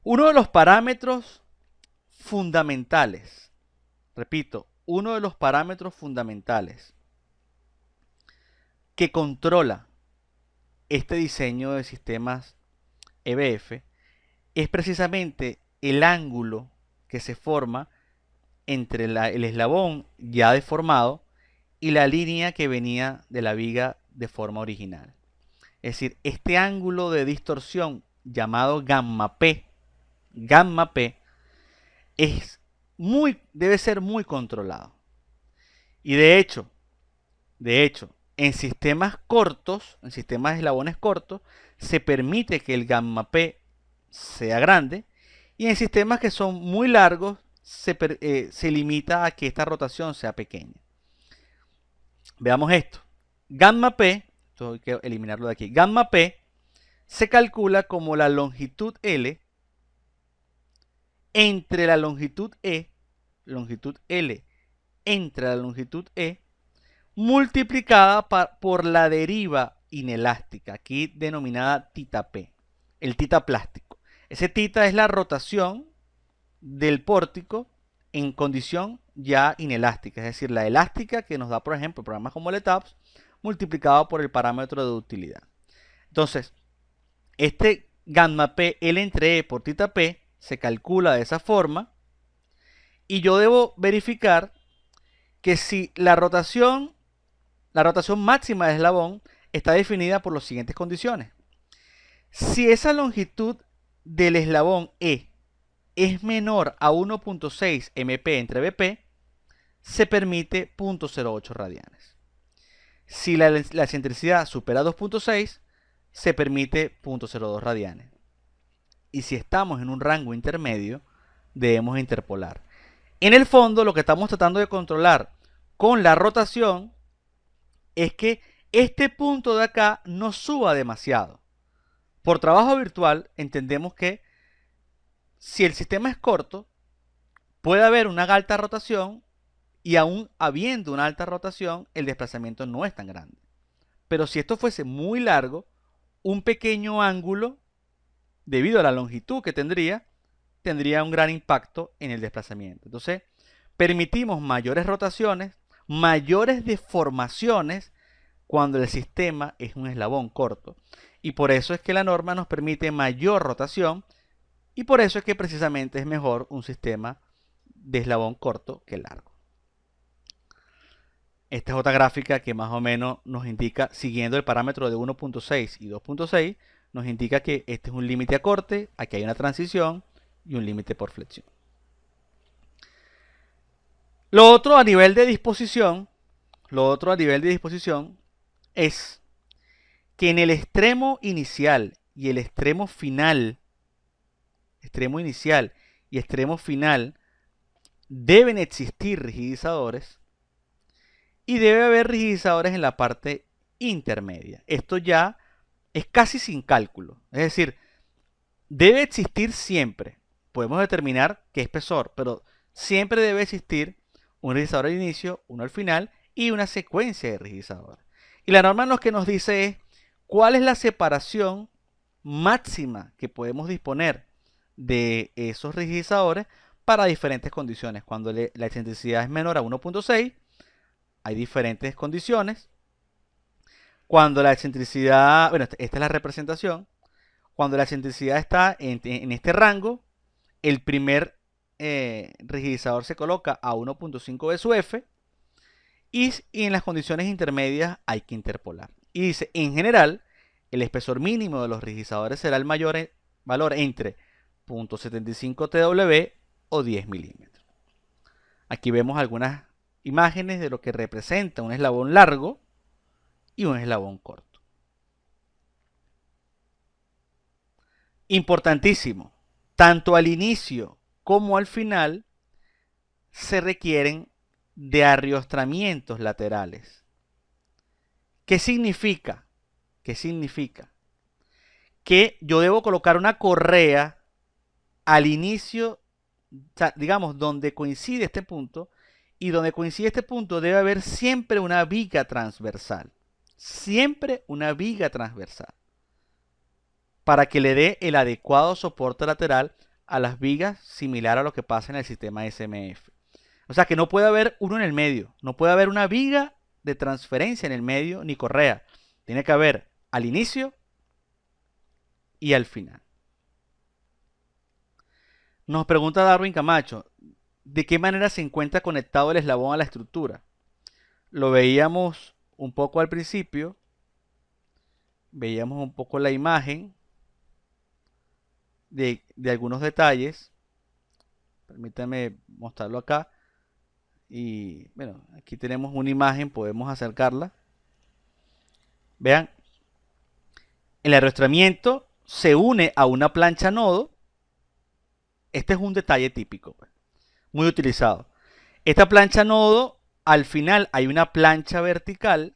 Uno de los parámetros fundamentales, repito, uno de los parámetros fundamentales que controla este diseño de sistemas EBF es precisamente el ángulo que se forma entre el eslabón ya deformado y la línea que venía de la viga de forma original. Es decir, este ángulo de distorsión llamado gamma P debe ser muy controlado. Y de hecho, en sistemas cortos, en sistemas de eslabones cortos, se permite que el gamma P sea grande, y en sistemas que son muy largos se limita a que esta rotación sea pequeña. Veamos esto. Gamma P, esto hay que eliminarlo de aquí. Gamma P se calcula como la longitud L entre la longitud L entre la longitud E, multiplicada por la deriva inelástica, aquí denominada tita P, el tita plástico. Ese tita es la rotación del pórtico en condición ya inelástica, es decir, la elástica que nos da, por ejemplo, programas como LTAPS, multiplicado por el parámetro de ductilidad. Entonces, este gamma P L entre E por tita P se calcula de esa forma, y yo debo verificar que si la rotación máxima del eslabón está definida por las siguientes condiciones. Si esa longitud del eslabón E es menor a 1.6 MP entre BP, se permite 0.08 radianes. Si la excentricidad supera 2.6, se permite 0.02 radianes. Y si estamos en un rango intermedio, debemos interpolar. En el fondo, lo que estamos tratando de controlar con la rotación es que este punto de acá no suba demasiado. Por trabajo virtual, entendemos que si el sistema es corto, puede haber una alta rotación, y aún habiendo una alta rotación, el desplazamiento no es tan grande. Pero si esto fuese muy largo, un pequeño ángulo, debido a la longitud que tendría un gran impacto en el desplazamiento. Entonces, permitimos mayores rotaciones, mayores deformaciones cuando el sistema es un eslabón corto. Y por eso es que la norma nos permite mayor rotación, y por eso es que precisamente es mejor un sistema de eslabón corto que largo. Esta es otra gráfica que más o menos nos indica, siguiendo el parámetro de 1.6 y 2.6, nos indica que este es un límite a corte, aquí hay una transición y un límite por flexión. Lo otro a nivel de disposición es que en el extremo inicial y el extremo final, deben existir rigidizadores, y debe haber rigidizadores en la parte intermedia. Esto ya es casi sin cálculo, es decir, debe existir siempre. Podemos determinar qué espesor, pero siempre debe existir un rigidizador al inicio, uno al final y una secuencia de rigidizadores. Y la norma lo que nos dice es cuál es la separación máxima que podemos disponer de esos rigidizadores para diferentes condiciones. Cuando la excentricidad es menor a 1.6, hay diferentes condiciones. Cuando la excentricidad, bueno, esta es la representación. Cuando la excentricidad está en este rango, el primer rigidizador se coloca a 1.5 B sub F, y en las condiciones intermedias hay que interpolar. Y dice, en general, el espesor mínimo de los rigidizadores será el mayor valor entre 0.75 TW o 10 milímetros. Aquí vemos algunas imágenes de lo que representa un eslabón largo y un eslabón corto. Importantísimo, tanto al inicio como al final se requieren de arriostramientos laterales. ¿Qué significa? ¿Qué significa? Que yo debo colocar una correa al inicio, o sea, digamos, donde coincide este punto, y donde coincide este punto debe haber siempre una viga transversal. Siempre una viga transversal, para que le dé el adecuado soporte lateral a las vigas, similar a lo que pasa en el sistema SMF. O sea que no puede haber uno en el medio, no puede haber una viga de transferencia en el medio ni correa. Tiene que haber al inicio y al final. Nos pregunta Darwin Camacho, ¿de qué manera se encuentra conectado el eslabón a la estructura? Lo veíamos un poco al principio, veíamos un poco la imagen de algunos detalles. Permítanme mostrarlo acá. Y bueno, aquí tenemos una imagen, podemos acercarla. Vean, el arrastramiento se une a una plancha nodo. Este es un detalle típico, muy utilizado. Esta plancha nodo, al final hay una plancha vertical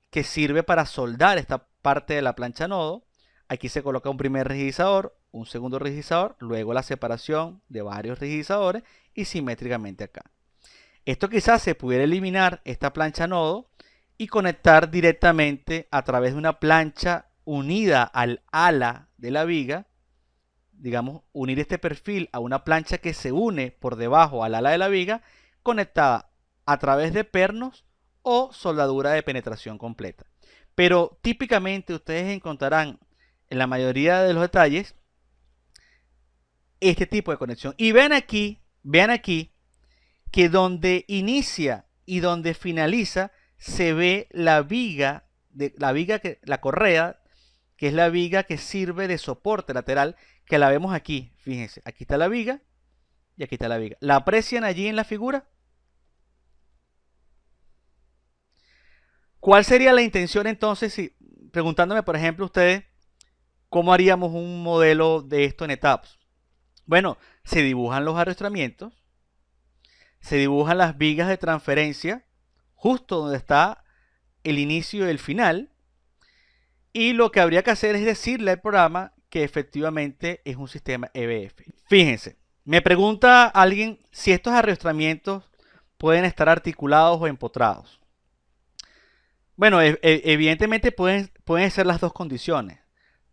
que sirve para soldar esta parte de la plancha nodo. Aquí se coloca un primer rigidizador, un segundo rigidizador, luego la separación de varios rigidizadores y simétricamente acá. Esto quizás se pudiera eliminar, esta plancha nodo, y conectar directamente a través de una plancha unida al ala de la viga. Digamos, unir este perfil a una plancha que se une por debajo al ala de la viga, conectada a través de pernos o soldadura de penetración completa. Pero típicamente ustedes encontrarán en la mayoría de los detalles este tipo de conexión. Y vean aquí que donde inicia y donde finaliza se ve la viga, la correa, que es la viga que sirve de soporte lateral, que la vemos aquí. Fíjense, aquí está la viga y aquí está la viga. ¿La aprecian allí en la figura? ¿Cuál sería la intención entonces, si, preguntándome por ejemplo ustedes, cómo haríamos un modelo de esto en etapas? Bueno, se dibujan los arrastramientos, se dibujan las vigas de transferencia, justo donde está el inicio y el final, y lo que habría que hacer es decirle al programa que efectivamente es un sistema EBF. Fíjense, me pregunta alguien si estos arrastramientos pueden estar articulados o empotrados. Bueno, evidentemente pueden ser las dos condiciones.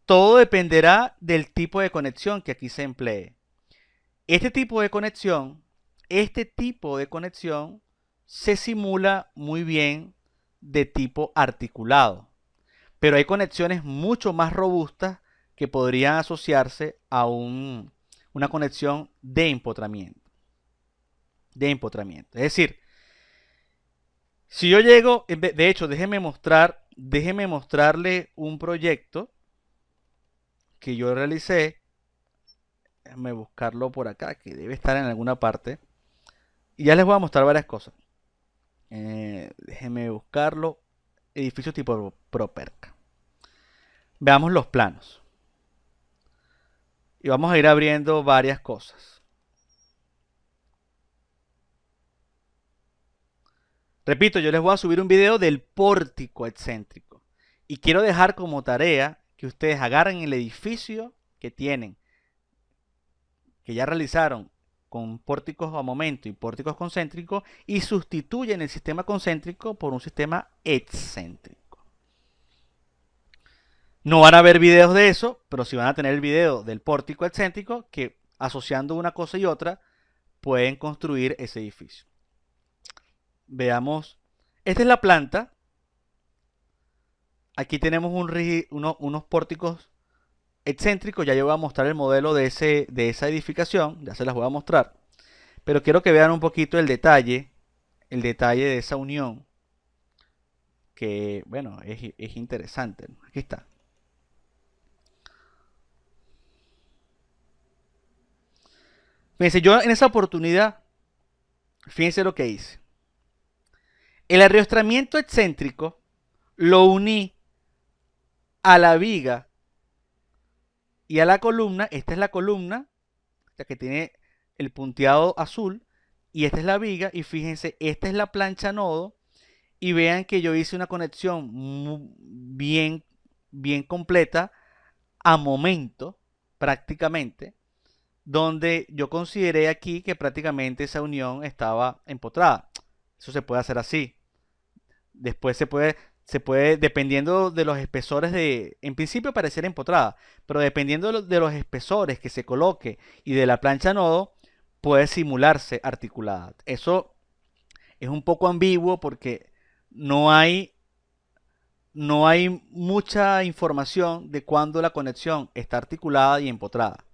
Todo dependerá del tipo de conexión que aquí se emplee. Este tipo de conexión se simula muy bien de tipo articulado. Pero hay conexiones mucho más robustas que podrían asociarse a una conexión de empotramiento. Es decir, si yo llego, de hecho, déjeme mostrarle un proyecto que yo realicé. Déjame buscarlo por acá, que debe estar en alguna parte. Y ya les voy a mostrar varias cosas. Déjenme buscarlo. Edificio tipo Properca. Veamos los planos. Y vamos a ir abriendo varias cosas. Repito, yo les voy a subir un video del pórtico excéntrico. Y quiero dejar como tarea que ustedes agarren el edificio que tienen, que ya realizaron con pórticos a momento y pórticos concéntricos, y sustituyen el sistema concéntrico por un sistema excéntrico. No van a ver videos de eso, pero sí van a tener el video del pórtico excéntrico, que asociando una cosa y otra pueden construir ese edificio. Veamos, esta es la planta. Aquí tenemos unos pórticos excéntricos. Ya yo voy a mostrar el modelo de esa edificación, ya se las voy a mostrar. Pero quiero que vean un poquito el detalle de esa unión, que bueno, es interesante. Aquí está. Fíjense, yo en esa oportunidad, fíjense lo que hice. El arrastramiento excéntrico lo uní a la viga y a la columna. Esta es la columna, la que tiene el punteado azul, y esta es la viga. Y fíjense, esta es la plancha nodo. Y vean que yo hice una conexión bien completa a momento, prácticamente, donde yo consideré aquí que prácticamente esa unión estaba empotrada. Eso se puede hacer así. Después se puede se puede, dependiendo de los espesores en principio pareciera empotrada, pero dependiendo de los espesores que se coloque y de la plancha nodo, puede simularse articulada. Eso es un poco ambiguo porque no hay, no hay mucha información de cuándo la conexión está articulada y empotrada.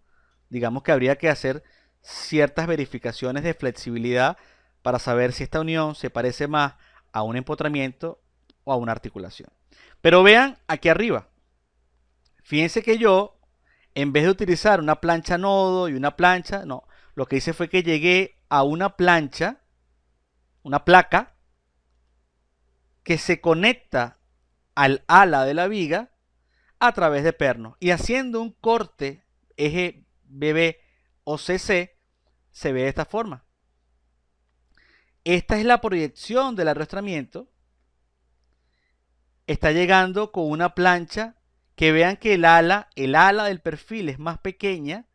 Digamos que habría que hacer ciertas verificaciones de flexibilidad para saber si esta unión se parece más a un empotramiento o a una articulación. Pero vean aquí arriba. Fíjense que yo, en vez de utilizar una plancha nodo y una plancha, no, lo que hice fue que llegué a una plancha, una placa, que se conecta al ala de la viga a través de pernos. Y haciendo un corte eje BB o CC, se ve de esta forma. Esta es la proyección del arrastramiento. Está llegando con una plancha que vean que el ala del perfil es más pequeña.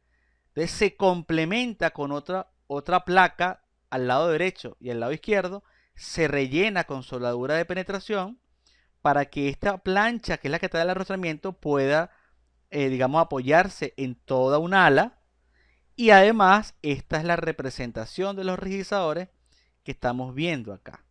Entonces se complementa con otra placa al lado derecho y al lado izquierdo. Se rellena con soldadura de penetración para que esta plancha, que es la que trae el arrastramiento, pueda, digamos, apoyarse en toda una ala. Y además, esta es la representación de los rigidizadores que estamos viendo acá.